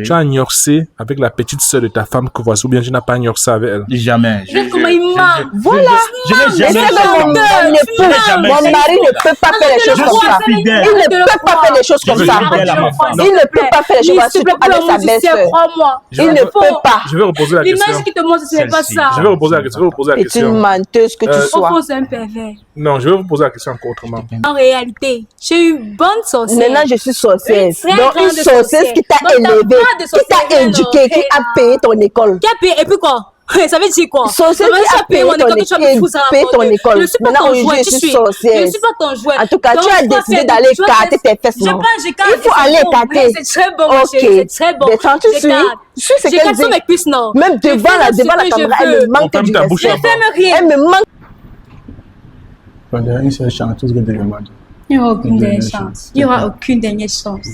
Tu as gnorsé avec la petite sœur de ta femme que voici, ou bien tu n'as pas gnorsé avec elle? Jamais. Regarde comment il ment. Voilà. Je n'ai jamais Mon mari ne peut pas faire les choses comme ça. Il ne peut pas faire les choses comme ça. Il ne peut pas faire les choses comme ça, surtout avec sa belle-sœur. Crois-moi. Il ne peut pas. Je vais reposer la question. L'image qui te montre, ce n'est pas ça. Je vais reposer la question. C'est une menteuse que tu Au sois. fond, c'est un pervers. Non, je vais vous poser la question encore autrement. En réalité, j'ai eu bonne sorcière. Maintenant, je suis sorcière. Très Donc, grande une sorcière qui t'a sorcière. Donc, élevé, t'as pas de qui t'a sorcière, éduqué, qui a payé ton école. Qui a payé? Et puis quoi? Ça veut dire quoi? Sorcière Ça veut qui dire a payé mon école, ton que tu as me foutre à payé ton raconter. école. Je ne suis pas Maintenant, ton aujourd'hui, jouet, je tu suis suis. sorcière. Je ne suis pas ton jouet. En tout cas, Donc, tu as je dois décidé faire d'aller des choses. écarter tes fesses, Je non? prends, j'écarte. Il faut aller écarter. C'est très bon, ma chérie, c'est très bon. Mais quand tu suis, J'écarte. tu suis ce qu'elle J'écarte dit. sur mes cuisses, non? Même Je devant fais la ce que caméra, je elle veux. me manque ferme du ta bouche Je respect. ferme rien. Elle me manque. La dernière seule chanteuse que tu demandes. Il n'y aura aucune Dernière dernière chance. chance. Il n'y aura aucune dernière chance.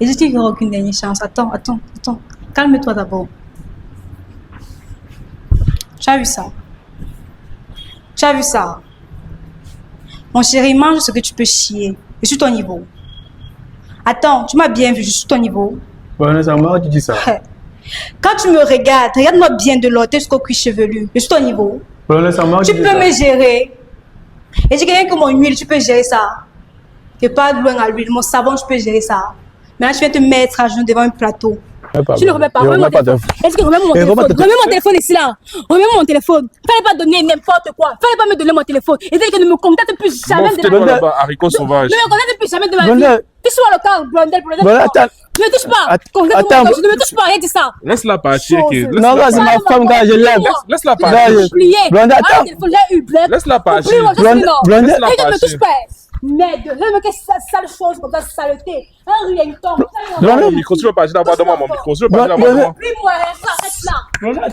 Et je dis qu'il n'y aura aucune dernière chance. Attends. Calme-toi d'abord. Tu as vu ça? Tu as vu ça? Mon chéri, mange ce que tu peux chier. Je suis ton niveau. Attends, tu m'as bien vu, je suis ton niveau. Voilà, ça m'a dit ça. Quand tu me regardes, regarde-moi bien de l'autre jusqu'au cuir chevelu. Je suis ton niveau. Voilà, ça m'a Tu dit peux ça. me gérer. Et j'ai quelqu'un comme mon huile, tu peux gérer ça. Tu n'es pas loin à l'huile. Mon savon, tu peux gérer ça. Maintenant, tu viens te mettre à genoux devant un plateau. Tu ne remets pas. Remets mon téléphone. Est-ce que remets mon téléphone? Remets mon téléphone ici là. Remets mon téléphone. Fallait pas donner n'importe quoi. Fallait pas me donner mon téléphone. Et dès que ne me contacte plus jamais de Montre-toi ma vie. là-bas, haricot sauvage. Ne me contacte plus jamais de ma Blondel. vie. Tu sois le corps, blondel, blondel. Voilà, attends. Ne me touche pas. Attends. Je ne me touche pas, rien de ça. Laisse-la partir. Kid. Non, Laisse-la c'est partir. ma femme, gars, je l'aime. Laisse-la Gars, partir. je- Oublié. Blondel, Ah, attends. le téléphone, j'ai eu blague. Laisse-la partir. Oublie-moi, je suis Blondel, non. Blondel. Laisse-la Et ne me partir. touche pas. Merde, regarde que sale chose comme ça, saleté. Un rienton. Mon micro, tu veux partir d'abord de moi, mon micro. Tu veux partir d'abord de moi. Oublie-moi, reste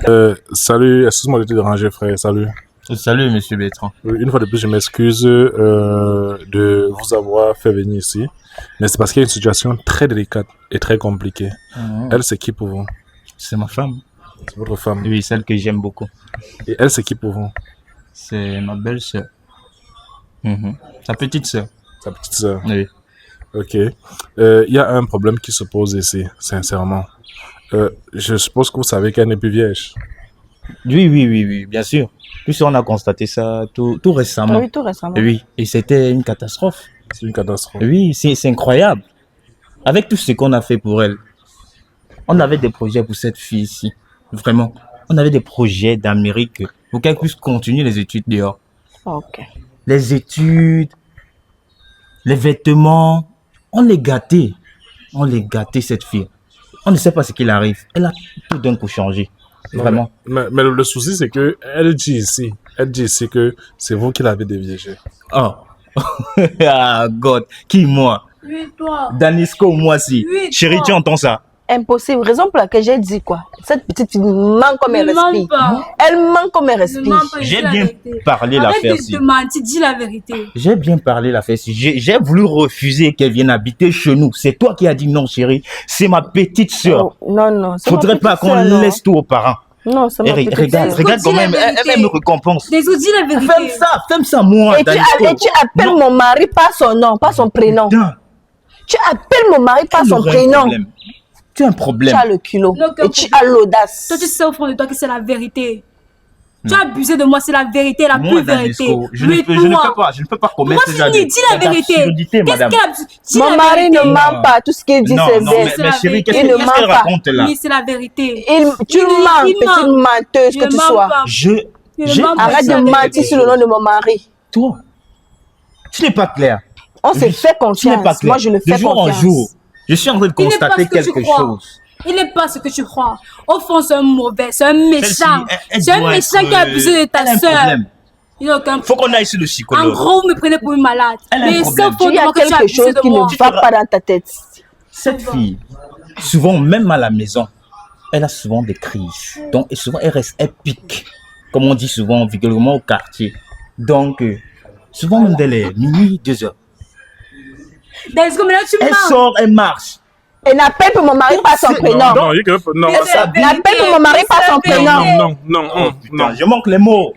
là. Salut, excuse-moi de te déranger, frère. Salut. Salut, monsieur Bertrand. Une fois de plus, je m'excuse de vous avoir fait venir ici. Mais c'est parce qu'il y a une situation très délicate et très compliquée. Elle, c'est qui pour vous? C'est ma femme. C'est votre femme. Oui, celle que j'aime beaucoup. Et elle, c'est qui pour vous? C'est ma belle-sœur. Sa petite sœur. Sa petite sœur. Oui. Ok. Il y a un problème qui se pose ici, sincèrement. Je suppose que vous savez qu'elle n'est plus vierge. Oui, bien sûr. Puisque on a constaté ça tout récemment. Oui, tout récemment. Oui, et c'était une catastrophe. C'est une catastrophe. Oui, c'est incroyable. Avec tout ce qu'on a fait pour elle, on avait des projets pour cette fille ici. Vraiment. On avait des projets d'Amérique pour qu'elle puisse continuer les études dehors. Ok. Les études, les vêtements, on les gâtait. On les gâtait, cette fille. On ne sait pas ce qu'il arrive. Elle a tout d'un coup changé. Non, Vraiment. Mais le souci, c'est que elle dit ici que c'est vous qui l'avez déviégée. Oh. Ah, God. Qui, moi? Oui, toi. Danisco, moi, si. Oui, Chérie, toi. tu entends ça? Impossible. Raison pour laquelle j'ai dit quoi? Cette petite fille manque comme un Ne mens respire. pas. Elle manque comme un Ne respire. mens pas, J'ai dis la bien vérité. parlé Arrête l'affaire de si. te mentir, dis la vérité. J'ai bien parlé l'affaire si. J'ai voulu refuser qu'elle vienne habiter chez nous. C'est toi qui as dit non, chérie. C'est ma petite sœur. Oh, non. c'est Faudrait ma pas petite qu'on sœur, non. laisse tout aux parents. Non, c'est Et ma petite regarde, sœur. regarde Dis quand la même. vérité. Elle me récompense. Des dis la vérité. Fais ça moi, Et tu appelles Non. mon mari par son nom, pas son prénom. Putain, Tu appelles mon mari par elle son aurait un prénom. problème. Tu as un Tu problème. as le culot. Non, Et tu as l'audace. Toi, tu sais au fond de toi que c'est la vérité. Tu as abusé de moi, c'est la vérité, la Moi, plus vérité. Danisco, je Oui, ne peux pas commettre Moi, ce genre Fini, dis la vérité. d'absurdité, Qu'est-ce madame. qu'elle a dis Mon la mari vérité. ne ment pas. Tout ce qu'il dit, Non, c'est non, vrai. mais chérie, Il qu'est-ce ne qu'elle ment pas. raconte là? Oui, c'est la vérité. Tu mens, il petite ment. menteuse Je que tu mens sois. pas. J'ai mens pas. Arrête C'est de la mentir vérité. sur le nom de mon mari. Toi, tu n'es pas clair. On s'est fait Tu n'es pas confiance. clair. Moi, je le De fais jour en confiance. jour, je suis en train de Il n'est pas constater ce que tu quelque crois. chose. Il n'est pas ce que tu crois. Au fond, c'est un mauvais, c'est un méchant. Elle C'est un doit méchant être, qui a abusé de elle ta a un soeur. problème. Il n'a aucun Faut qu'on aille sur le En psychologue. gros, vous me prenez pour une malade. Elle a un Mais problème. c'est au fond Il y de a moi que tu as quelque abusé chose de qui moi. ne va pas dans ta tête. Cette fille, souvent, même à la maison, elle a souvent des crises. Donc, et souvent, elle pique. Comme on dit souvent, vulgairement au quartier. Donc, souvent, même dès les minuit, 2 heures. Danisco, maintenant tu Elle mens. sort, elle marche. Et n'appelle pour mon mari par son prénom. Non, il y a que... Non, Mais c'est la vérité. N'appelle pour mon mari par son C'est la prénom. vérité. non, Oh, putain, je manque les mots.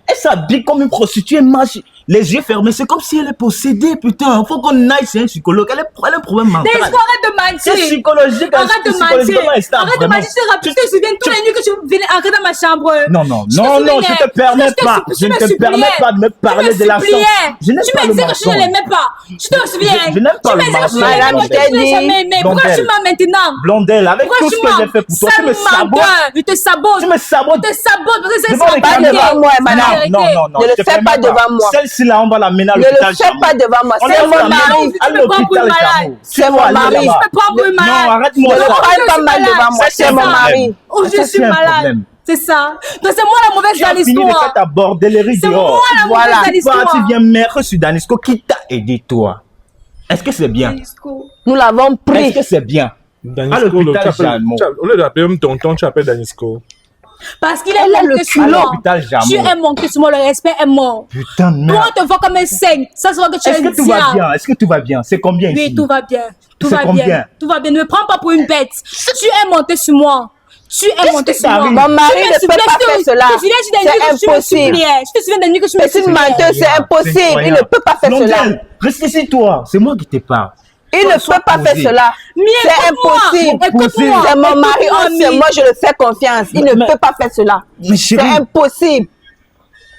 Elle s'habille comme une prostituée, marche. les yeux fermés. C'est comme si elle est possédée, putain. Faut qu'on aille chez un psychologue. Elle a un problème mental. Arrête de mentir. C'est psychologique. Arrête de mentir. Arrête de mentir. Tu te souviens toutes les nuits que tu venais entrer dans ma chambre. Non, je te permets pas. Je ne te permets pas de me parler de la chambre. Je n'aime pas le mensonge. Tu me disais que je ne l'aimais pas. Tu te souviens? Je n'aime pas le mensonge. Madame, je t'ai jamais aimé. Pourquoi tu m'as maintenant? Blondel, avec tout ce que j'ai fait pour toi, tu me sabotes. Je te sabote. Tu me sabotes. Je te sabote parce que c'est ça. Pas devant moi, madame. Non. Ne le fais pas devant moi. Celle-ci là, on va l'amener à l'hôpital. Ne le fais pas devant moi. C'est mon mari. À l'hôpital Chamou. C'est mon mari. Je me prends pour une malade. Non, arrête-moi ça. Ne le prends pas mal devant moi. C'est mon mari. Oh, je suis malade. C'est ça. Donc c'est moi la mauvaise dans l'histoire. Tu as fini de faire ta bordellerie dehors. C'est moi la mauvaise dans l'histoire. Tu viens maître sur Danisco qui t'a aidé toi. Est-ce que c'est bien? Nous l'avons pris. Est-ce que c'est bien? Danisco, au lieu d'appeler même tonton, tu appelles Danisco. Parce qu'il est le culot. Tu es manqué sur moi, le respect est mort. Putain de merde. Toi, on te voit comme un saigne. Ça se voit que tu es un diable. Est-ce que tout va bien? Est-ce que tout va bien? C'est combien ici? Oui, tout va bien. Tout va bien. Tout va bien. Ne me prends pas pour une bête. Tu es monté sur moi. Tu es monté sur moi. Mon mari ne peut pas faire cela. C'est impossible. Je te souviens des nuits que tu me suis menteuse, c'est impossible. Il ne peut pas faire cela. Reste ici, toi. C'est moi qui te parle. Il ne peut pas faire cela. C'est impossible. C'est mon mari. Moi, je le fais confiance. Il ne peut pas faire cela. C'est impossible.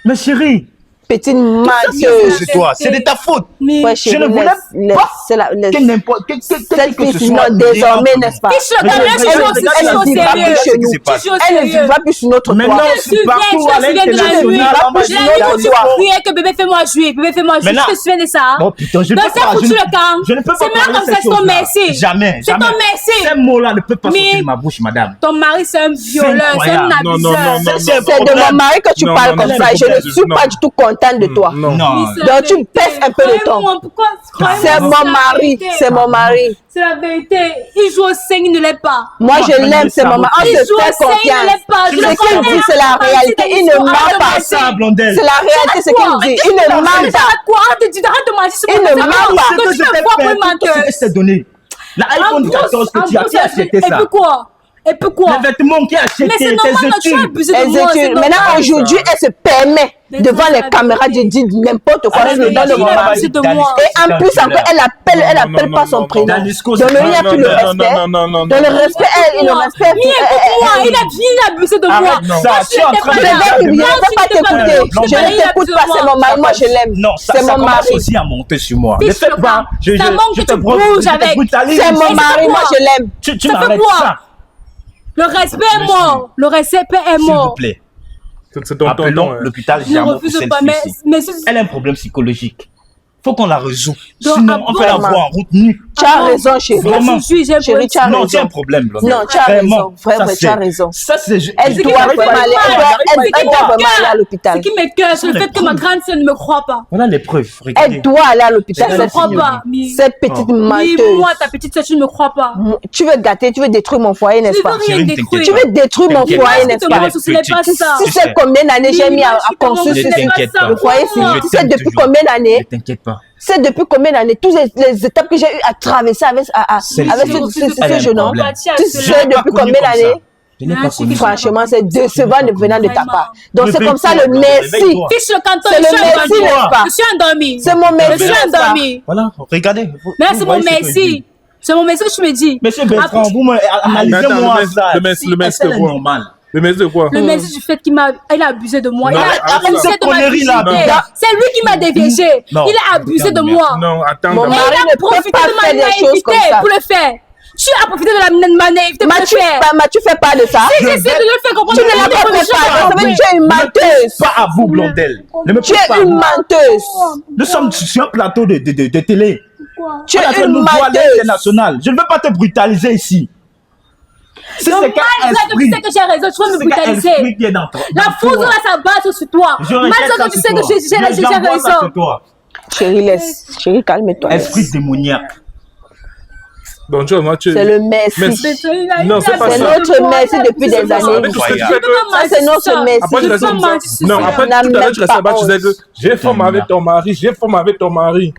Mais chérie. Petite menteuse. C'est toi. C'est de ta faute. Ouais, je ne voulais pas que n'importe quel que ce soit. Désormais, n'est-ce pas? Elle ne vivra plus sur notre toit. Maintenant, c'est partout à l'international. Que bébé, fais-moi jouer. Bébé, fais-moi jouer. Je te souviens de ça. Non, putain, je ne peux pas. Je ne peux pas. C'est maintenant comme ça, c'est ton merci. Jamais. C'est ton merci. Ces mots-là ne peuvent pas sortir de ma bouche, madame. Ton mari, c'est un violeur. C'est un abuseur. C'est de mon mari que tu parles comme ça. Je ne suis pas du tout content de toi. Non. Donc tu baisses un peu le ton. C'est mon mari. C'est mon mari. C'est la vérité. Il joue au seigne, il ne l'est pas. Moi je l'aime, c'est mon mari. On se fait confiance. Ce qu'il dit, c'est la réalité. Il ne ment pas. C'est la réalité, ce qu'il dit. Il ne ment pas. Arrête de mentir. Il ne ment pas. Que tu me vois pour une menteuse. Je t'ai donné. L'iPhone 14 que tu as acheté ça. Et puis quoi? Et pourquoi? Les vêtements qui a acheté, mais c'est normal, tu as abusé de moi. Maintenant, aujourd'hui, elle se permet devant les caméras de dire n'importe quoi. Elle me donne le moment. Et en plus, encore, elle appelle pas son prénom. Donc, il n'y a plus le respect. Dans le respect, il le respect. Il a abusé de moi. Je ne vais pas t'écouter. Je ne t'écoute pas, c'est mon mari. Moi, je l'aime. C'est mon mari. Aussi à monter sur moi. Ne fais pas. Ça manque que tu bouges avec. C'est mon mari. Moi, je l'aime. Tu m'arrêtes ça. Le respect est mort. Le respect est mort. S'il vous plaît. C'est ton appelons l'hôpital Jamon pour celle-ci. Elle a un problème psychologique. Faut qu'on la résout. Sinon, on va la voir en route nue. Tu as raison, chérie. Vraiment. Chérie, tu as raison. Non, tu as un problème. Non, tu as raison. Frère, tu as raison. Ça, c'est... Elle doit vraiment aller à l'hôpital. Ce qui m'écoeure, c'est le fait que ma grande sœur ne me croit pas. Voilà les preuves. Elle doit aller à l'hôpital. Elle ne me croit pas. Cette petite menteuse. Oui, moi, ta petite sœur, tu ne me crois pas. Tu veux gâter, tu veux détruire mon foyer, n'est-ce pas? Je veux rien détruire. Tu veux détruire mon foyer, n'est-ce pas? Ce n'est pas ça. Tu sais combien d'années j'ai mis à construire le foyer? Tu sais depuis combien d'années? Ne t'inquiète pas. C'est depuis combien d'années, toutes les étapes que j'ai eu à traverser avec ce jeune homme. Tu sais depuis combien d'années? Franchement, c'est décevant venant de ta part. Donc c'est comme ça le merci. Fiche le canton, c'est le merci, n'est-ce pas? Je suis endormi. C'est mon merci. Je suis endormi. Voilà, regardez. Mais c'est mon merci. C'est mon merci que tu me dis. Monsieur Bertrand, vous analysez-moi ça. Le merci de quoi? Le merci de quoi? Le merci du fait qu'il a abusé de moi. Il a abusé de ma virginité. C'est lui qui m'a déviégé. Il a abusé de moi. Non, attends. Mon mari ne peut pas faire des choses comme ça. Pour le faire. Tu as profité de ma naïveté pour le faire. Tu fais pas de ça. Si j'essaie de le faire comprendre. Tu ne l'as pas fait. Ça veut dire que tu es une menteuse. Pas à vous, Blondel. Tu es une menteuse. Nous sommes sur un plateau de télé. Tu es une menteuse. Je ne veux pas te brutaliser ici. Si c'est que tu sais que j'ai raison, tu vas me brutaliser. La foudre là, ça bat sur toi. Malgré que tu sais que j'ai raison. Chérie, calme-toi. Esprit démoniaque. Donc, tu vois, c'est le merci. Non, c'est pas ça. C'est notre merci depuis des années. Ça, c'est notre merci. Non, après, tout à l'heure, tu restais là-bas, tu disais que j'ai formé avec ton mari.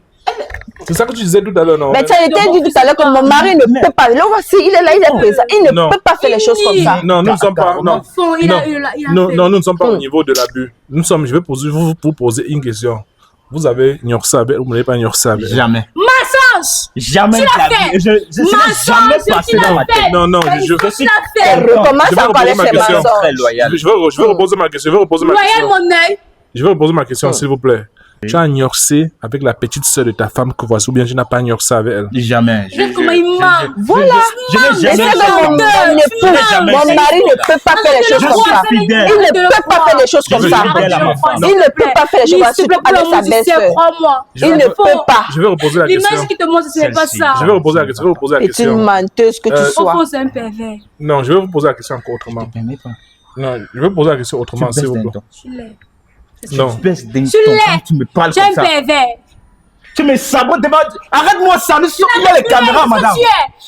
C'est ça que tu disais tout à l'heure, non? Mais tu as été dit tout à l'heure que mon mari ne peut pas. Là, voici, il est là, il est présent. Il ne peut pas faire les choses comme ça. Non, nous ne sommes pas. Non, nous ne sommes pas au niveau de l'abus. Je vais vous poser une question. vous avez ignoré avec elle ou vous n'avez pas ignoré avec elle? Jamais. Mensonge! Jamais. Tu l'as fait! Je ne jamais passé dans ma tête. Non, je suis Elle recommence à parler ma ses question. mensonges. très loyal. je vais reposer ma question. Loyal, mon œil! Je vais reposer ma question, s'il vous plaît. Tu as ignoré avec la petite sœur de ta femme que voici, ou bien tu n'as pas ignoré avec elle? Jamais. Regarde comment il ment! Voilà. Je n'ai Et jamais c'est que mon mari ne peut pas faire les choses comme ça. Il ne peut pas faire les choses comme ça. Il ne peut pas faire les choses comme ça, surtout avec sa belle-sœur. Crois-moi. Il ne peut pas. Je vais reposer la question. L'image qui te montre, ce n'est pas ça. Je vais reposer la question. C'est une menteuse que tu Au sois. fond, c'est un pervers. Non, je vais vous poser la question encore autrement. Non, je vais poser la question autrement, s'il vous plaît. Tu l'es. Non. Tu baisses d'un Tu ton l'es. quand tu me parles Tu es comme un ça. pervers. Tu me sabotes devant... Arrête-moi ça, nous sommes dans les caméras, madame.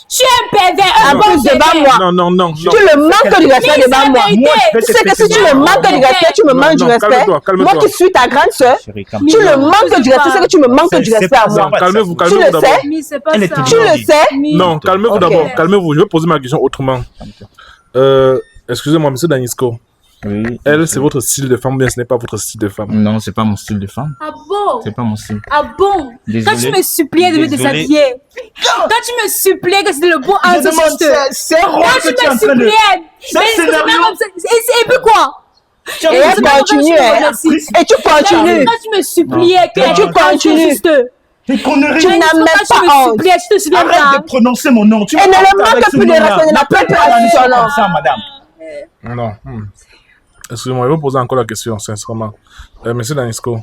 Tu es un pervers. En plus, devant moi. Non. Tu le manques du respect devant moi. Tu sais que si tu me manques du respect, tu me manques du respect. Moi qui suis ta grande sœur, tu le manques du respect, c'est que tu me manques du respect à moi. Calmez-vous Tu le d'abord. sais? Mais c'est pas Elle est ça. Tu le sais? Non, calmez-vous Ok. d'abord. Calmez-vous. Je vais poser ma question autrement. Excusez-moi, monsieur Danisco. Oui. Elle, c'est votre style de femme, ou bien ce n'est pas votre style de femme? Non, c'est pas mon style de femme. Ah bon? C'est pas mon style. Ah bon? Désolé. Quand tu me suppliais de me Désolé. déshabiller, quand tu me suppliais que c'était le bon Je ange, demande, c'est un rôle quand que tu tu es en me train de... suppliais, C'est un mais c'est scénario. pas comme ça. Et puis quoi? Tu es en Et train elle de- continue, et tu continues. Quand tu me suppliais que Et tu continues. Tes conneries. Tu n'as même quand tu me pas honte. suppliais, tu te souviens Arrête pas? de prononcer mon nom. Tu Elle me ne parles le manque avec ce plus de nom-là. respect, elle n'a N'appelle plus pas de Danisco son nom. comme ça, madame. Non. Excusez-moi, je vais poser encore la question, sincèrement. Monsieur Danisco,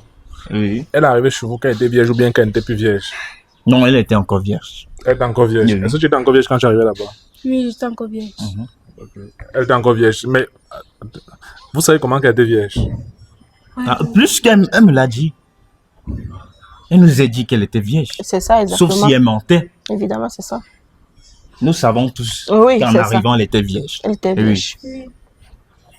Oui. elle est arrivée chez vous quand elle était vierge ou bien quand elle n'était plus vierge? Non, elle était encore vierge. Elle était encore vierge. Oui. Est-ce que tu étais encore vierge quand tu arrivais là-bas? Oui, j'étais encore vierge. Elle était encore vierge. Mais vous savez comment qu'elle était vierge? Ah, plus qu'elle elle me l'a dit. Elle nous a dit qu'elle était vierge. C'est ça, Sauf exactement. si elle mentait. Évidemment, c'est ça. Nous savons tous Oui, qu'en c'est ça. arrivant, elle était vierge. Elle était Oui. vierge. Oui,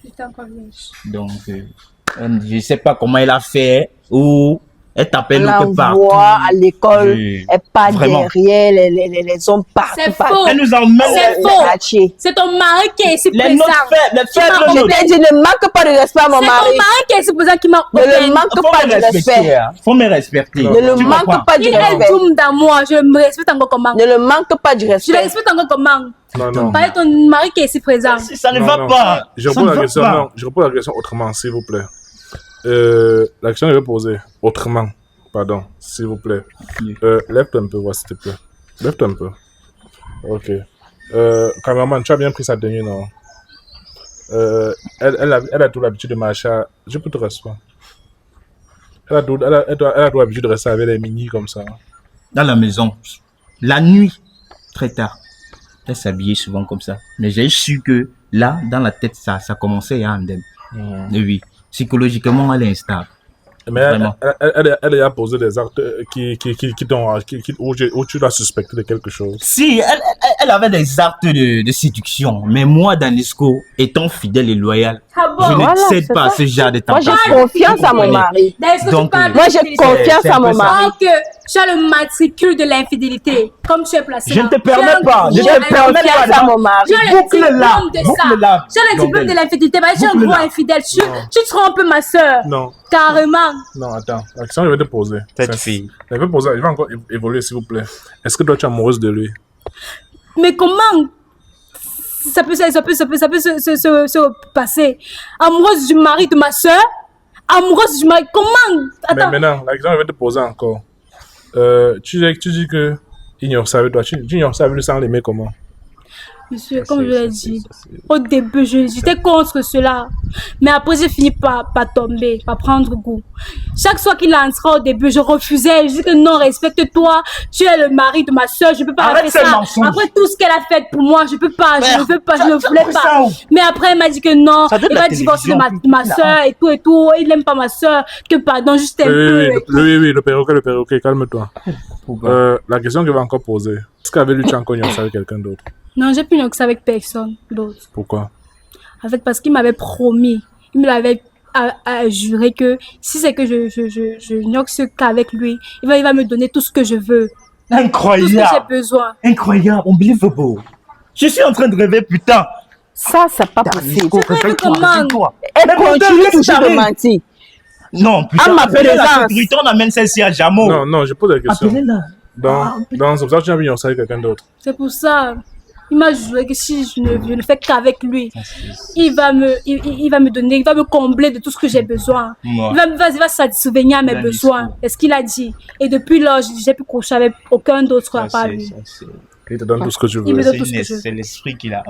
j'étais encore vierge. Donc, je ne sais pas comment elle a fait ou elle t'appelle On quelque part. l'envoie à l'école, Oui. elle part Vraiment. derrière les hommes partout. C'est partout. faux. Elle nous emmène. C'est Les faux. quartiers. C'est ton mari qui est ici Les présent. notes faibles, les faibles m'as notes. Je t'ai dit, ne manque pas de respect à mon C'est ton mari. mari qui est ici présent qui m'a Ne le open. manque Faut pas me de respecter. respect. Hein. Faut me respecter. Ne le Tu manque comprends? pas du Il est respect. doux d'amour, je me respecte encore comment? Ne le manque pas du Je le respect. respecte encore comment? Non. Parlez de ton mari qui est ici présent. Ça ne Non, va non. pas. Je Ça repose ne la va question, pas. non, je repose la question autrement, s'il vous plaît. La question que je vais poser autrement, pardon, s'il vous plaît. Lève-toi un peu, voir s'il te plaît. Lève-toi un peu. Ok. Cameraman, tu as bien pris sa tenue, non? Elle a tout l'habitude de marcher. Je peux te recevoir. Elle a tout l'habitude de rester avec les mini comme ça. Dans la maison, la nuit, très tard, elle s'habillait souvent comme ça. Mais j'ai su que là, dans la tête, ça commençait à andem. Et oui, psychologiquement, elle est instable. Mais Vraiment. elle a posé des actes où tu l'as suspecté de quelque chose. Si, elle avait des actes de séduction. Mais moi, Danisco, étant fidèle et loyal, Ah bon? je ne Voilà, cède c'est pas à ça. ce genre de Moi, j'ai tentation. confiance à mon comprenez? mari. Est-ce que tu Donc, parles de Moi, j'ai l'infidélité? confiance c'est à un mon peu ça. mari. Alors que tu as le matricule de l'infidélité, comme tu es placé. Je là. ne te permets Tu as pas. un Je gros te permets infidèle. pas. Confiance à mon mari. Tu as le Boucle-la. diplôme de ça. Boucle-la. Tu as le diplôme de l'infidélité. Tu es un Boucle-la. gros infidèle. Tu trompes ma soeur. Non, Carrément. non, attends. La question que je vais te poser. Cette c'est- fille. Elle va poser, il va encore évoluer, s'il vous plaît. Est-ce que toi, tu es amoureuse de lui? Mais comment ça peut se passer? Amoureuse du mari de ma soeur? Amoureuse du mari? Comment? Mais Attends. maintenant, la question que je vais te poser encore. Tu dis que il ignore ça avec toi. Tu ignores ça avec lui sans l'aimer comment? Monsieur, comme je l'ai dit, au début, j'étais contre cela. Mais après, j'ai fini par tomber, par prendre goût. Chaque fois qu'il entrait au début, je refusais. Je dis que non, respecte-toi. Tu es le mari de ma soeur. Je peux pas Arrête faire ces ça. mensonges. Après tout ce qu'elle a fait pour moi, je peux pas. Je ne veux pas. Je ne ça voulais fait pas. ça où? Mais après, elle m'a dit que non. Ça donne Il la va divorcer de télévision, ma la soeur et tout et tout. Il n'aime pas ma soeur. Que pardon, juste un peu. Oui, le perroquet, calme-toi. La question que je vais encore poser. Est-ce qu'avec lui, tu as encore ignoré ça avec quelqu'un d'autre? Non, j'ai plus que ça avec personne d'autre. Pourquoi? Parce qu'il m'avait promis, il me l'avait juré que si c'est que je n'ignore ce qu'avec lui, il va me donner tout ce que je veux, tout ce que j'ai Incroyable. besoin. Incroyable. Unbelievable. Je suis en train de rêver, putain. Ça, c'est pas possible. Danisco, réveille-toi, comment? réveille-toi. Elle Mais bon, continue laisse toujours de t'arriver. mentir. Non, putain, ma appelez la présence. sécurité, on amène celle-ci à Jamo. Non, je pose la question. Appelez-la. C'est pour ça que tu as vu avec quelqu'un d'autre. C'est pour ça. Il m'a juré que si je ne fais qu'avec lui, il va me donner, il va me combler de tout ce que j'ai besoin. Ouais. Il va s'advenir à mes besoins. C'est ce qu'il a dit. Et depuis là, j'ai pu coucher avec aucun d'autre à part lui. Il te donne tout ce que tu Il me veux. donne tout ce que je veux. C'est l'esprit qui l'a.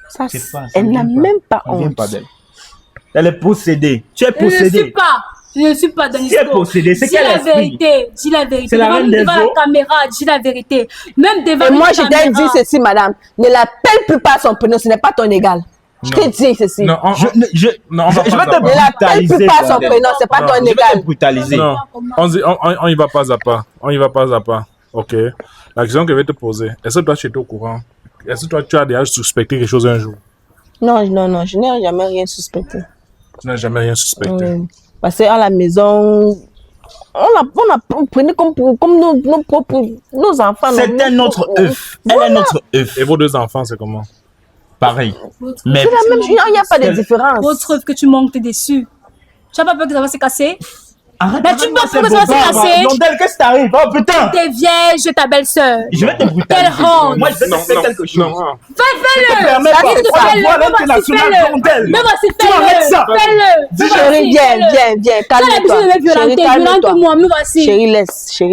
Ça, C'est pas- ça elle n'a vient pas. même pas Ça vient honte. pas d'elle. Elle est possédée. Tu es Je ne suis possédée. pas. Je ne suis pas dans Si elle est possédée, c'est Dis quel la esprit? vérité. Dis la vérité. C'est la reine des devant eaux. la caméra, dis la vérité. Même devant Et une moi, je t'ai caméra. dit ceci, madame. Ne l'appelle plus par son prénom, ce n'est pas ton égal. Je t'ai dit ceci. Non, Je vais te Ne l'appelle brutaliser. plus par son bordel. prénom, c'est pas Non, ton Je vais te égal. brutaliser. Non, on y va pas à pas. On y va pas à pas. Ok. La question que je vais te poser, est-ce que toi tu étais au courant? Est-ce que toi tu as déjà suspecté quelque chose un jour? Non, je n'ai jamais rien suspecté. Tu n'as jamais rien suspecté. Parce qu'à la maison, on prenait comme nos enfants. C'est un autre œuf. Elle est notre œuf. Et vos deux enfants, c'est comment? Pareil. Votre Mais C'est la même chose, il n'y a pas de différence. Votre œuvre que tu manques, t'es déçu. Tu n'as pas peur que ça va se casser? arrête. Mais tu me penses que ça va se passer? Blondel, qu'est-ce qui t'arrive? Oh putain! T'es vieille, je ta belle-sœur. Je vais te brutaliser. Quelle honte. Moi, je vais te faire quelque chose. Non. Fais-le! permets Ça pas. dit de Ça fais-le. voit Me voici, l'international, fais-le. Blondel. Me voici, Tu arrêtes ça. fais-le. Me Chérie, voici, viens, fais-le. viens, Tu as l'habitude de me calme-toi. Chérie, violenter, calme-toi. violente-moi, me voici. Chérie,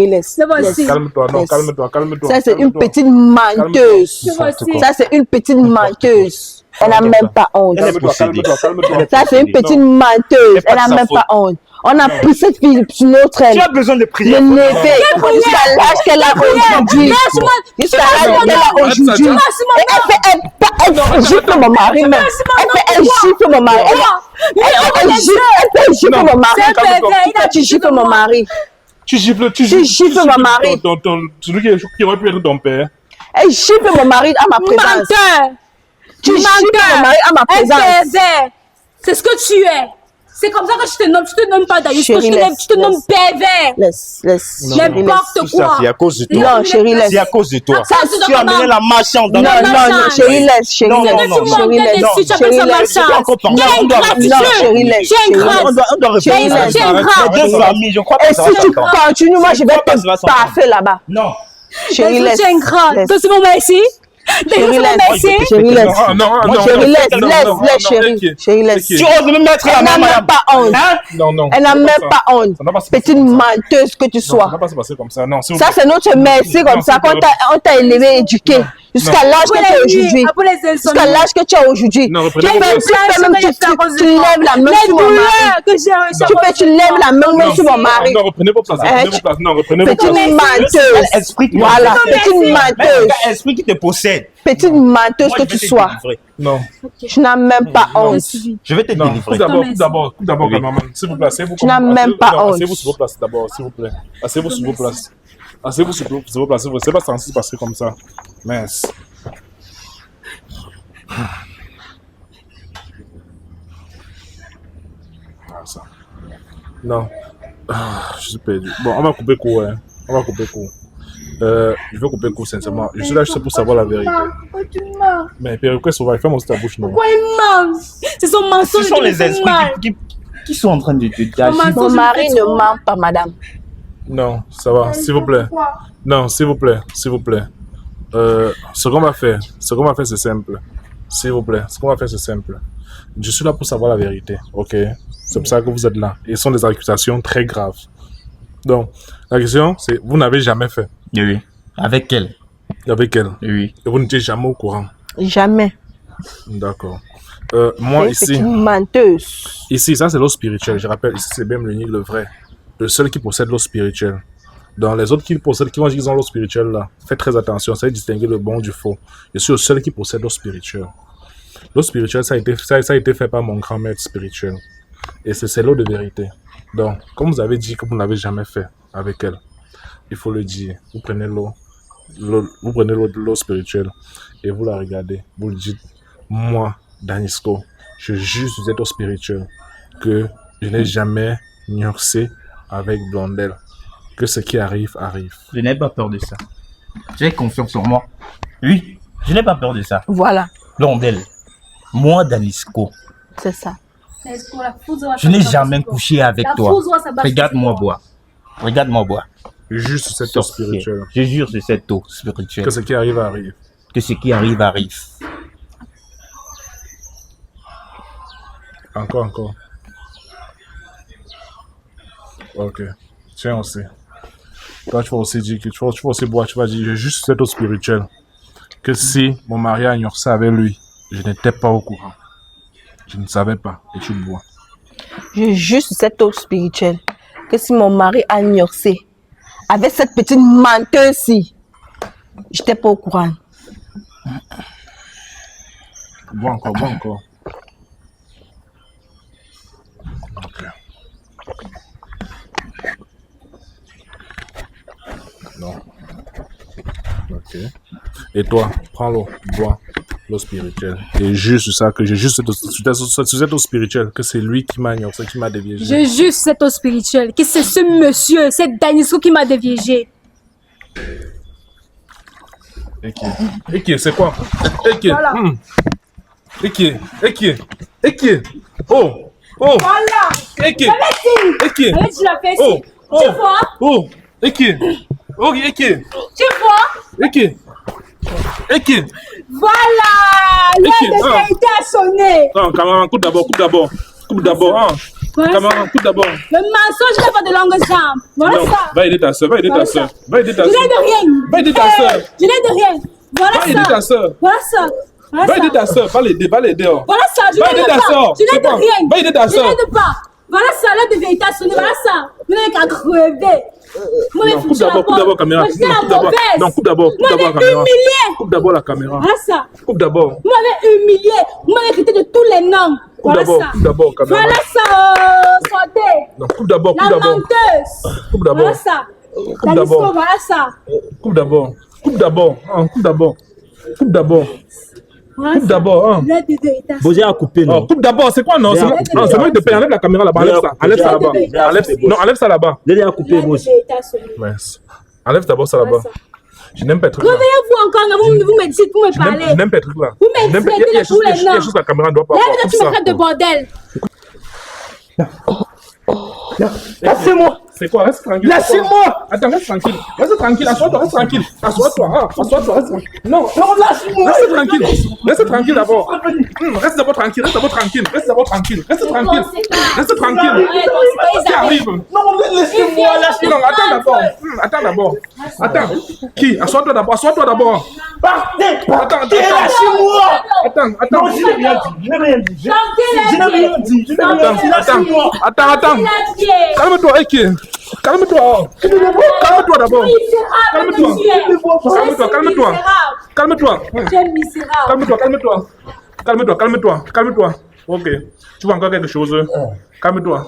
laisse. Me voici. Calme-toi, non, Yes. calme-toi. Ça, c'est une calme-toi. petite menteuse. Me voici. Ça, c'est une petite menteuse. Elle n'a même pas honte. Elle est possédée. Calme-toi. Ça, c'est une petite menteuse. C'est pas Elle n'a de sa même faute. pas honte. On a pris cette fille sur notre aile. Tu as besoin de prier. Le lever jusqu'à l'âge qu'elle a aujourd'hui. Jusqu'à l'âge qu'elle a aujourd'hui. Et elle gifle mon mari même. Elle gifle mon mari. Elle gifle mon mari. Quand tu gifles mon mari. Tu gifles mon mari. Celui qui aurait pu être ton père. Elle gifle mon mari à ma présence. Menteur. Tu gifles mon mari à ma Un présence. pervers. C'est ce que tu es. C'est comme ça que je te nomme. Tu te nommes pas d'ailleurs. Chérie, Tu te nommes pervers. Laisse. N'importe quoi. C'est à cause de toi. Non, chérie, laisse. C'est à cause de toi. Ça, c'est Tu as comment? amené la marchande dans Non, la chérie, laisse. Non, C'est que tu manques non, dessus, tu appelles ça ma laisse. chance. Encore Tu es parler. ingratitude. Non, chérie, laisse. Tu es Chérie, ingrate. On doit Chérie, réfléchir. Tu es ingrat. Les deux familles, je crois Et que ça va si tu s'entendre. continues, moi, je vais crois pas que ça va te s'entendre. parfait là-bas. Non. Chérie, laisse. Tu es ingrat. Laisse. Donc c'est bon, merci. Chérie, laisse. Merci. Chérie, laisse. Non, Chérie, laisse, chérie. Chérie, laisse. Tu oses me mettre la Elle n'a main, même madame. pas honte. Hein? Non. Elle n'a même pas honte. Ça n'a pas se passer Petite comme ça. menteuse que tu Ça ne sois. va pas se passer comme ça. Non, s'il vous Ça, plaît. c'est notre merci comme ça qu'on t'a élevé, éduqué. Jusqu'à l'âge que tu as aujourd'hui. Après les insultes. Jusqu'à l'âge que tu as aujourd'hui. Non, Tu reprenez vos tu lèves la main sur mon mari. Tu lèves la main même sur mon mari. Non, reprenez vos places. Non, reprenez vos Petite places. menteuse. Esprit qui te Voilà, possède. petite Même menteuse. un esprit qui te possède. Petite menteuse Moi, que je vais tu te sois. délivrer. Non. Tu n'as même pas honte. Je vais te Non, délivrer. d'abord, Oui. maman. S'il vous plaît, asseyez-vous. Tu n'as même pas honte. Asseyez-vous sur vos places d'abord, s'il vous plaît. Asseyez-vous sur vos places. Asseyez-vous sur vos places. C'est pas censé se passer comme ça. Mince. Ah, ça. Non. Je suis perdu. Bon, on va couper court, hein. On va couper court. Je vais couper court, sincèrement. Je suis là juste pour savoir la vérité. Mais perruque sauvage, fais-moi aussi ta bouche, non. Pourquoi il ment? C'est son mensonge. Ce sont les esprits mal. qui sont en train de te d'agir. Mon mari ne ment pas, madame. Non, ça va, s'il vous plaît. Non, s'il vous plaît. Ce qu'on va faire, c'est simple. S'il vous plaît, ce qu'on va faire, c'est simple. Je suis là pour savoir la vérité, ok? C'est pour ça que vous êtes là. Et ce sont des accusations très graves. Donc, la question, c'est, vous n'avez jamais fait. Oui. Avec elle. Avec elle. Oui. Et vous n'étiez jamais au courant. Jamais. D'accord. Moi, C'est ici, une menteuse. ça c'est l'eau spirituelle. Je rappelle, ici c'est bien l'unique, le vrai. Le seul qui possède l'eau spirituelle. Dans les autres qui vont dire qu'ils ont l'eau spirituelle là, faites très attention, ça va distinguer le bon du faux. Je suis le seul qui possède l'eau spirituelle. L'eau spirituelle, ça a été fait par mon grand maître spirituel. Et c'est l'eau de vérité. Donc, comme vous avez dit que vous n'avez jamais fait avec elle, il faut le dire. Vous prenez l'eau spirituelle et vous la regardez. Vous le dites, moi, Danisco, je jure sur cette eau spirituelle que je n'ai jamais nuancé avec Blondel. Que ce qui arrive, arrive. Je n'ai pas peur de ça. J'ai confiance en moi. Oui, je n'ai pas peur de ça. Voilà, Blondel. Moi, Danisco. c'est ça. Je n'ai jamais couché avec toi. Regarde-moi boire. Regarde-moi boire. Juste sur cette eau spirituelle. Je jure sur cette eau spirituelle. Que ce qui arrive arrive. Que ce qui arrive arrive. Encore. Ok. Tiens aussi. Toi, tu vas aussi dire que tu vas aussi boire, tu vas dire, j'ai juste cette eau spirituelle. Que si mon mari a ignoré ça avec lui, je n'étais pas au courant. Je ne savais pas. Et tu bois. J'ai juste cette eau spirituelle. Que si mon mari a ignoré avec cette petite menteuse-ci, je n'étais pas au courant. Bois encore. Ok. Non. Ok. Et toi, prends l'eau, bois l'eau spirituelle. Et juste ça, que j'ai juste cette eau spirituelle, que c'est lui qui m'a ignoré, qui m'a dévié. J'ai juste cette eau spirituelle, que c'est ce monsieur, c'est Danisco qui m'a déviégé. Eki, c'est quoi? Eki. Voilà. Eki. Oh. Voilà. Eki. Eki. Arrête, tu l'as fait ici. Tu vois? Oh. Eki. Oh, Eki. Tu vois? Eki. Voilà. L'heure de vérité a sonné. Non, caméraman, coupe d'abord. Hein. Voilà Caméraman, coupe d'abord. Le mensonge n'a pas de longues jambes. Voilà Non, ça. va aider ta soeur. Je n'ai de rien. Va aider ta soeur. Je n'ai de rien. Voilà Va aider ta soeur. Voilà ça. Va aider ta soeur. Va l'aider. Voilà ça. Je Va n'ai aider de ta pas. soeur. Je n'ai de C'est quoi? rien. Va aider ta Je soeur. n'ai de pas. Voilà ça. L'heure de vérité a sonné. Voilà ça. Vous n'avez qu'à crever. Moi, Non, coupe d'abord caméra. Moi, j'étais la mauvaise. Non, coupe d'abord Vous m'avez caméra. humilié. Coupe d'abord la caméra. Voilà ça. Coupe d'abord. Vous m'avez humilié. Vous m'avez traité de tous les noms. Voilà ça. Coupe d'abord caméra. Voilà ça. Sortez. Non, coupe d'abord. La menteuse. Coupe d'abord. Voilà ça. Coupe d'abord. Voilà ça. Coupe d'abord. Coupe d'abord. Hein, coupe d'abord. Voilà Coupe ça. d'abord. Hein. L'heure de vérité. Bosé a coupé, non? Oh, coupe d'abord, c'est quoi? Non, c'est moi qui te paye. Enlève la caméra là-bas. Enlève ça là-bas. Enlève ça là-bas. L'heure a coupé, Bosé. Mince. Enlève d'abord ça là-bas. Je n'aime pas être là. Réveillez-vous encore, vous me dites, vous me Je parlez. n'aime pas être là. Vous m'expliquez Il y a de tous les il y a noms. juste la caméra ne doit pas Là, voir. tu me traites de bordel. Laissez-moi. C'est quoi? Reste tranquille. Laissez-moi. Attends, reste tranquille. Reste tranquille. Assois-toi, reste tranquille. Assois-toi, reste tranquille. Non, Lâche-moi. reste tranquille. Reste tranquille d'abord. Reste d'abord tranquille. Reste tranquille. Qui arrive? Non, laissez-moi. Non, attends d'abord. Attends. Qui? Assois-toi d'abord. Partez. Attends. Lâchez-moi. Attends. Non, je n'ai rien dit. Attends. Calme-toi, Eki. Calme-toi d'abord. Calme-toi. Ok. Tu vois encore quelque chose? Calme-toi.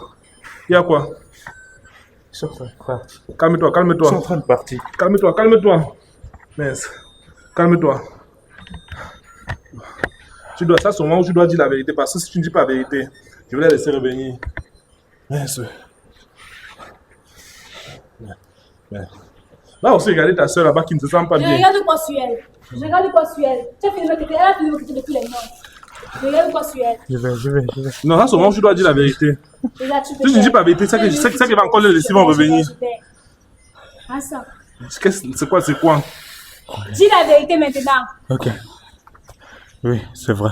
Il y a quoi? Ils sont en train de partir. Calme-toi. Ils sont en train de partir. Calme-toi. Mince. Calme-toi. Ça, c'est au moment où tu dois dire la vérité. Parce que si tu ne dis pas la vérité, je vais la laisser revenir. Mince. Va aussi regarder ta soeur là-bas qui ne se sent pas Je bien. regarde quoi sur elle. Tu as fini de me traiter. Elle a fini de me traiter de tous les noms. Je regarde quoi sur elle. Je vais. Non, ça, c'est au moment où tu dois dire la vérité. Regarde, tu Si tu ne dis pas la vérité, c'est que va encore les laisser vont revenir. Ah ça. C'est quoi? Dis la vérité maintenant. Ok. Oui, c'est vrai.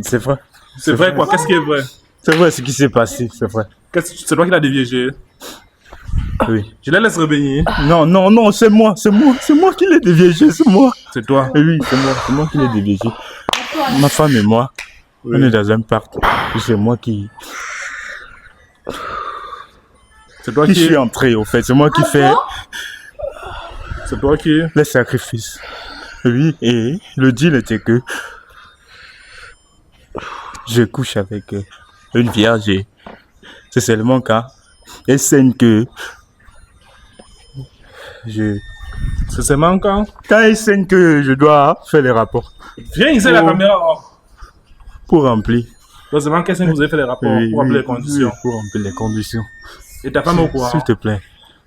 C'est vrai. C'est vrai quoi? Qu'est-ce qui est vrai? C'est vrai ce qui s'est passé, c'est vrai. C'est toi qui l'as déviégé. Oui. Je la laisse revenir. Non, c'est moi qui l'ai déviégé, c'est moi. C'est toi. Oui, c'est moi qui l'ai déviégé. Ma femme et moi, on est dans un parc. Et c'est moi qui C'est toi qui qui suis entré, au fait. C'est moi qui fais C'est toi qui les sacrifices. Oui, et le deal était que je couche avec une vierge et c'est seulement quand elle saigne que C'est seulement quand? Quand elle saigne que je dois faire les rapports Viens ici la caméra. pour remplir. Donc c'est qu'est-ce que vous avez fait les rapports Oui, pour remplir oui, les conditions. oui, pour remplir les conditions. Et ta femme est au courant? S'il te plaît.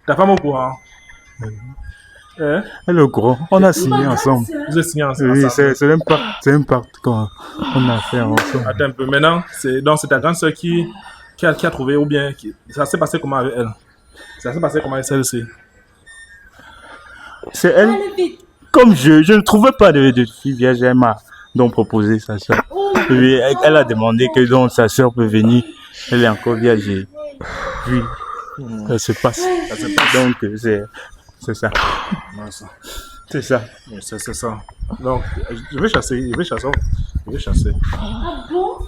Ta femme est au courant? Hein? Elle est au courant. On a signé ensemble. Vous avez signé ensemble? Oui, c'est un pacte qu'on a fait ensemble. Attends un peu. Maintenant, c'est ta grande soeur qui a trouvé ou bien ça s'est passé comment avec elle? Ça s'est passé comment avec celle-ci? C'est elle. Comme je ne trouvais pas de fille vierge, elle m'a donc proposé sa soeur. Oui, elle a demandé que donc sa soeur peut venir. Elle est encore vierge. Et puis, ça se passe. Donc, c'est ça. C'est ça. C'est ça. Donc, je vais chasser. Ah bon?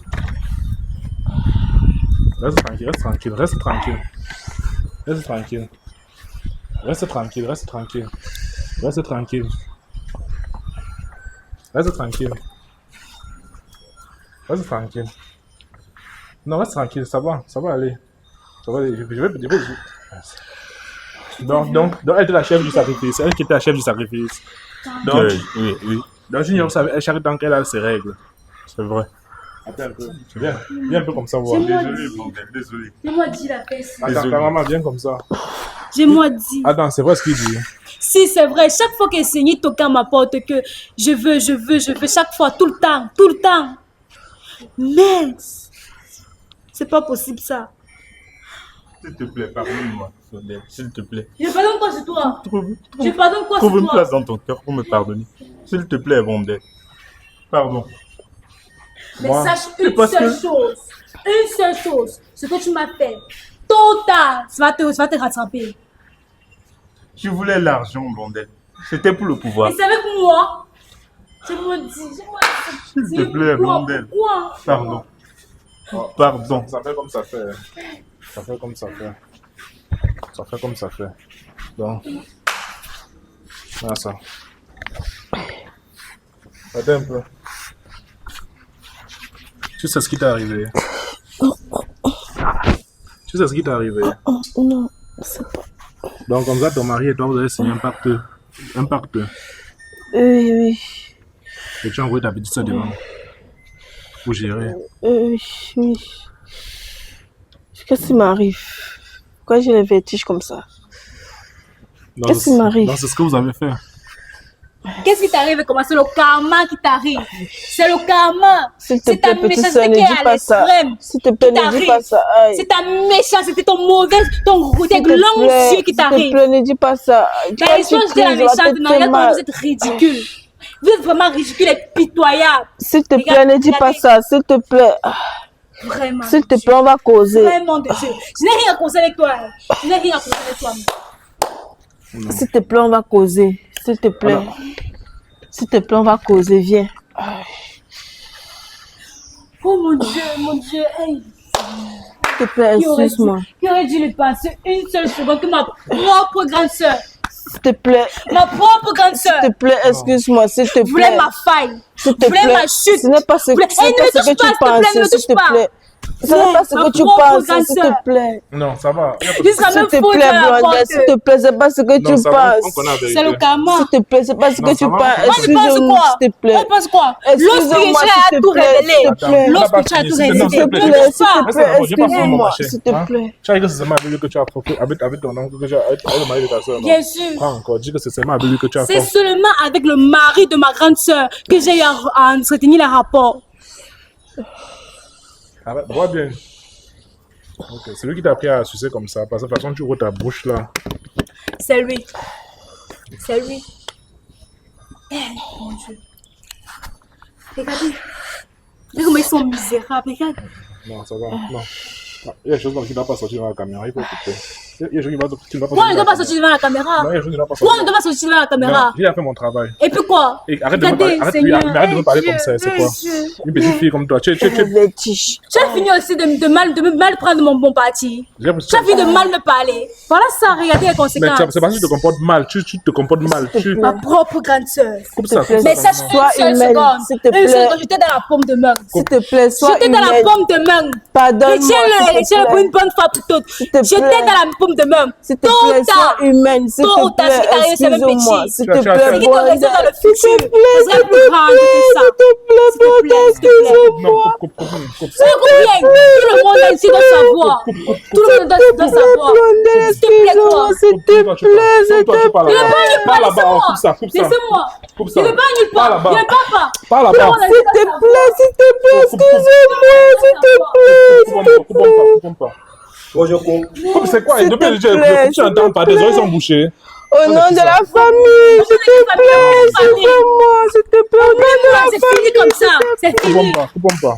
Reste tranquille. Reste tranquille. Non, reste tranquille, ça va aller. Donc, elle était la chef du sacrifice. Elle qui était la chef du sacrifice. Donc, oui. donc Junior, elle chaque temps qu'elle a ses règles. C'est vrai. Attends un peu. Viens un peu comme ça, voir. Désolé. J'ai-moi dit la fesse. Attends, ta maman, viens comme ça. J'ai-moi dit. Attends, c'est vrai ce qu'il dit. Si, c'est vrai. Chaque fois que Seigneur toque à ma porte, que je veux, chaque fois, tout le temps. Mais, c'est pas possible ça. S'il te plaît, pardonne-moi, s'il te plaît. Je pardonne quoi c'est toi? Trouve une place dans ton cœur pour me pardonner. S'il te plaît, Rondel. Pardon. Mais sache une seule chose. Ce que tu m'as fait, tôt ou tard, ça va te rattraper. Je voulais l'argent, Rondel. C'était pour le pouvoir. Et c'est avec moi. Je me dis. S'il te plaît, Rondel. Pourquoi? Pardon. Pardon. Ça fait comme ça fait. Donc, voilà ça. Attends un peu. Tu sais ce qui t'est arrivé? Non, c'est pas. Donc, comme ça, ton mari et toi, vous avez signé un pacte. Oui. Et tu as envoyé ta petite soeur devant pour gérer. Oui. Qu'est-ce qui m'arrive? Pourquoi j'ai les vertiges comme ça? Qu'est-ce qui m'arrive? Donc, c'est ce que vous avez fait. Qu'est-ce qui t'arrive et comment? C'est le karma qui t'arrive. C'est le karma. S'il te C'est ta plaît, petite soeur, méchanceté ne qui est dis à pas ça. l'extrême. S'il te plaît, ne dis pas ça. Aïe. C'est ta méchanceté, ton mauvais, tes longs yeux qui S'il te t'arrivent. plaît, ne dis pas ça. Mais ils sont de la méchante, non, regarde, vous êtes ridicule. Vous êtes vraiment ridicule et pitoyable. S'il te plaît, ne dis pas ça. S'il te plaît. Vraiment. S'il te plaît, on va causer. Vraiment, je n'ai rien à causer avec toi. S'il te plaît, on va causer. S'il te plaît. S'il te plaît, on va causer. Viens. Oh mon Dieu, hey. S'il te plaît, excuse-moi. Qui aurait dû le passer une seule seconde que ma propre grande sœur. S'il te plaît. Ma propre grande sœur. S'il te plaît, excuse-moi. S'il te plaît. Voulait ma faille. S'il te Voulait plaît. ma chute. Ce n'est pas ce que tu penses. S'il te plaît. Ce n'est pas ce que tu penses, s'il te plaît. Non, ça va. S'il te plaît, Blondel, s'il te plaît, c'est pas ce que tu penses. C'est le karma. S'il te plaît, c'est pas ce que tu penses. Excuse-moi, s'il te plaît. Pense quoi? L'eau spirituelle a tout révélé. L'eau spirituelle a tout révélé. S'il te plaît, excuse-moi, s'il te plaît. Tu as dit que c'est seulement avec lui que tu as profité, avec ton oncle, avec le mari de ta soeur. Bien sûr. Prends encore, dis que c'est seulement avec lui que tu as C'est fait. seulement avec le mari de ma grande sœur que j'ai eu à entretenir les rapports. Vois bien. Ok, c'est lui qui t'a appris à sucer comme ça, parce que de toute façon, tu ouvres ta bouche là. C'est lui. Eh, mon Dieu. Regardez comment ils sont misérables. Regarde. Non, ça va, non. Il y a des choses qui ne doivent pas sortir dans la caméra, il faut couper. Il y a des choses qui ne doivent pas sortir. Pourquoi on ne doit pas sortir devant la caméra? Non, il y a des choses qui ne doivent pas Pourquoi on sortir. ne doit pas sortir devant la caméra? J'ai fait mon travail. Et puis quoi? Et arrête de me parler comme ça, c'est quoi? Une petite fille comme toi, tu Tu as fini aussi de mal prendre mon bon parti. Tu as fini de mal me parler. Voilà ça, regardez les conséquences. Mais c'est parce que tu te comportes mal, tu te comportes mal. Ma propre grande sœur. Coupe ça. Mais sache une seule seconde. Une seconde, j'étais dans la paume de main. S'il te plaît, sois J'étais dans la paume de main. Pardonne-moi. Retiens-le pour une bonne fois pour toutes. J'étais dans la pommes de même. S'il te plaît, sois humaine, s'il te plaît, excuse-moi, s'il te plaît, Bonda. s'il te plaît, excuse-moi. C'est combien? Tout le monde ici doit savoir. Tout le monde doit savoir. S'il te plaît, toi. S'il te plaît, s'il te plaît. Il n'est pas nulle part, laissez-moi. Il n'est pas nulle part. Il n'est pas pas. Pas là-bas. S'il te plaît, excuse-moi, s'il te plaît. C'est quoi? Depuis que tu n'entends pas, des oreilles sont bouchées. Au nom de la famille, s'il te plaît, excuse-moi, s'il te plaît, au nom de la famille. C'est fini comme ça. C'est fini. Coupons pas.